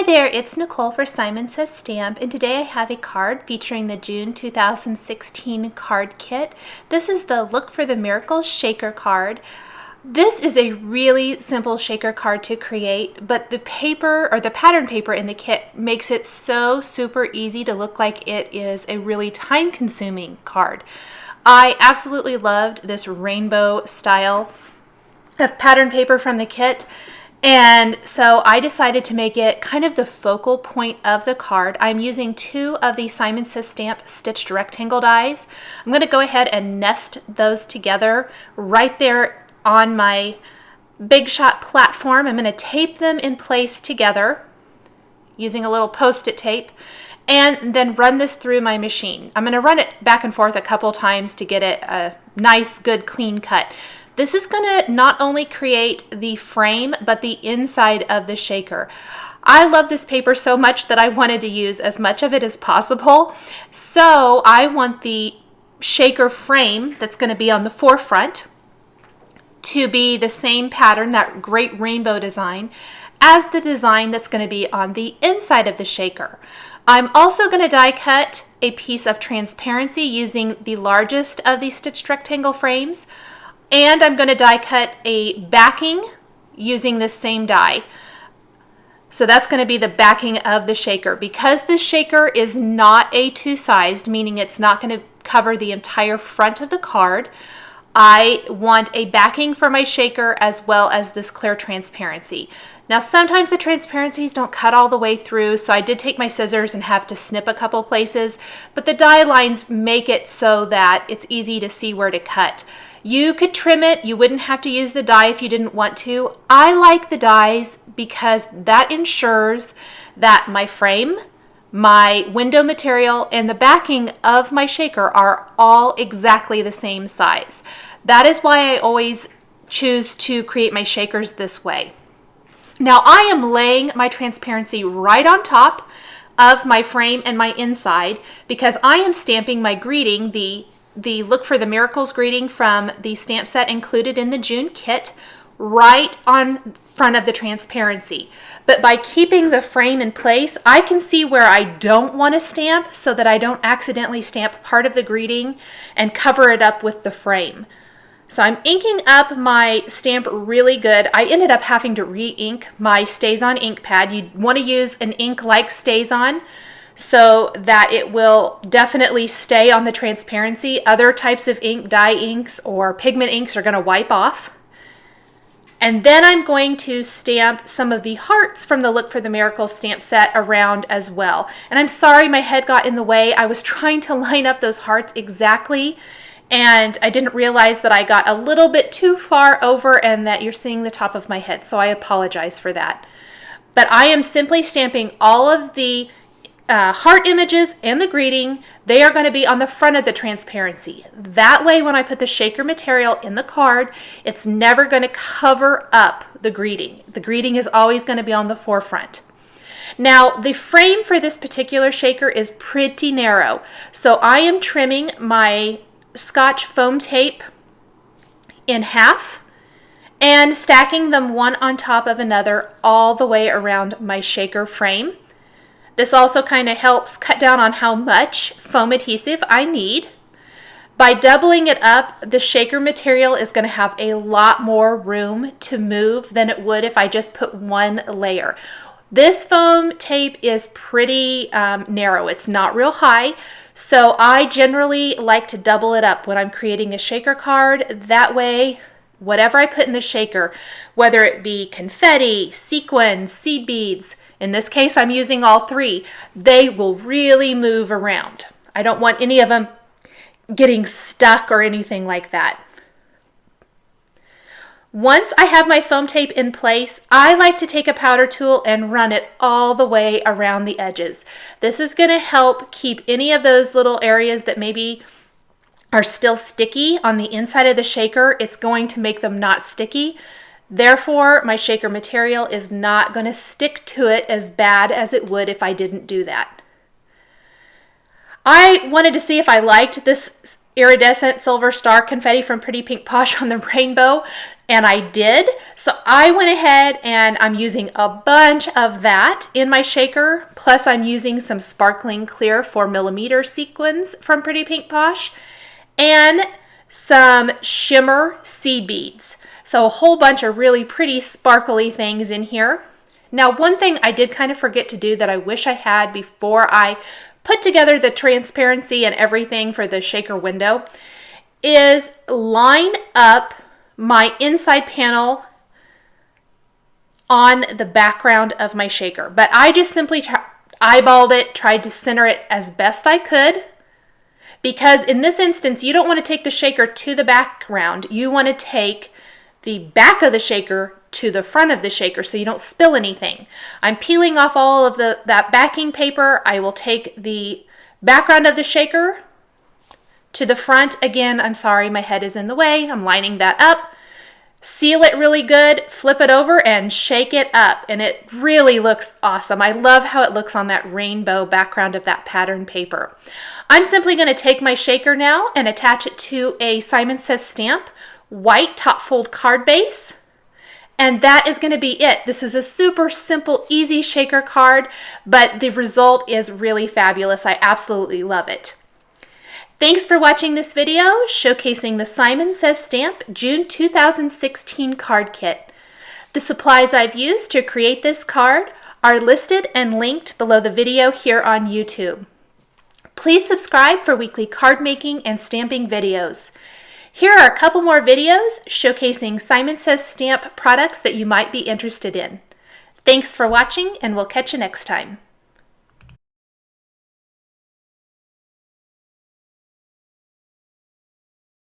Hi there, it's Nicole for Simon Says Stamp, and today I have a card featuring the June 2016 card kit. This is the Look for the Miracles shaker card. This is a really simple shaker card to create, but the paper or the pattern paper in the kit makes it so super easy to look like it is a really time-consuming card. I absolutely loved this rainbow style of pattern paper from the kit. And so I decided to make it kind of the focal point of the card. I'm using 2 of the Simon Says Stamp stitched rectangle dies. I'm going to go ahead and nest those together right there on my Big Shot platform. I'm going to tape them in place together using a little post-it tape and then run this through my machine. I'm going to run it back and forth a couple times to get it a nice, good, clean cut. This is going to not only create the frame, but the inside of the shaker. I love this paper so much that I wanted to use as much of it as possible. So I want the shaker frame that's going to be on the forefront to be the same pattern, that great rainbow design, as the design that's going to be on the inside of the shaker. I'm also going to die cut a piece of transparency using the largest of these stitched rectangle frames. And I'm going to die cut a backing using this same die. So that's going to be the backing of the shaker. Because this shaker is not A2 sized, meaning it's not going to cover the entire front of the card, I want a backing for my shaker as well as this clear transparency. Now sometimes the transparencies don't cut all the way through, so I did take my scissors and have to snip a couple places, but the die lines make it so that it's easy to see where to cut. You could trim it. You wouldn't have to use the die if you didn't want to. I like the dies because that ensures that my frame, my window material, and the backing of my shaker are all exactly the same size. That is why I always choose to create my shakers this way. Now I am laying my transparency right on top of my frame and my inside because I am stamping my greeting, the Look for the Miracles greeting from the stamp set included in the June kit, right on front of the transparency. But by keeping the frame in place, I can see where I don't want to stamp so that I don't accidentally stamp part of the greeting and cover it up with the frame. So I'm inking up my stamp really good. I ended up having to re-ink my StazOn ink pad. You want to use an ink like StazOn so that it will definitely stay on the transparency. Other types of ink, dye inks or pigment inks, are going to wipe off. And then I'm going to stamp some of the hearts from the Look for the Miracles stamp set around as well. And I'm sorry my head got in the way. I was trying to line up those hearts exactly, and I didn't realize that I got a little bit too far over and that you're seeing the top of my head, so I apologize for that. But I am simply stamping all of the heart images and the greeting. They are going to be on the front of the transparency. That way when I put the shaker material in the card, it's never going to cover up the greeting. The greeting is always going to be on the forefront. Now the frame for this particular shaker is pretty narrow, so I am trimming my Scotch foam tape in half and stacking them one on top of another all the way around my shaker frame. This also kind of helps cut down on how much foam adhesive I need. By doubling it up, the shaker material is going to have a lot more room to move than it would if I just put one layer. This foam tape is pretty narrow. It's not real high, so I generally like to double it up when I'm creating a shaker card. That way, whatever I put in the shaker, whether it be confetti, sequins, seed beads, in this case I'm using all 3, they will really move around. I don't want any of them getting stuck or anything like that. Once I have my foam tape in place, I like to take a powder tool and run it all the way around the edges. This is going to help keep any of those little areas that maybe are still sticky on the inside of the shaker. It's going to make them not sticky. Therefore, my shaker material is not going to stick to it as bad as it would if I didn't do that. I wanted to see if I liked this iridescent silver star confetti from Pretty Pink Posh on the rainbow. And I did. So I went ahead and I'm using a bunch of that in my shaker. Plus I'm using some sparkling clear 4mm sequins from Pretty Pink Posh and some shimmer seed beads. So a whole bunch of really pretty sparkly things in here. Now, one thing I did kind of forget to do that I wish I had before I put together the transparency and everything for the shaker window is line up my inside panel on the background of my shaker. But I just simply eyeballed it, tried to center it as best I could, because in this instance, you don't want to take the shaker to the background. You want to take the back of the shaker to the front of the shaker so you don't spill anything. I'm peeling off all of that backing paper. I will take the background of the shaker to the front. Again, I'm sorry, my head is in the way. I'm lining that up. Seal it really good, flip it over and shake it up, and it really looks awesome. I love how it looks on that rainbow background of that pattern paper. I'm simply going to take my shaker now and attach it to a Simon Says stamp white top fold card base. And that is going to be it. This is a super simple, easy shaker card, but the result is really fabulous. I absolutely love it. Thanks for watching this video showcasing the Simon Says Stamp June 2016 card kit. The supplies I've used to create this card are listed and linked below the video here on YouTube. Please subscribe for weekly card making and stamping videos. Here are a couple more videos showcasing Simon Says Stamp products that you might be interested in. Thanks for watching, and we'll catch you next time.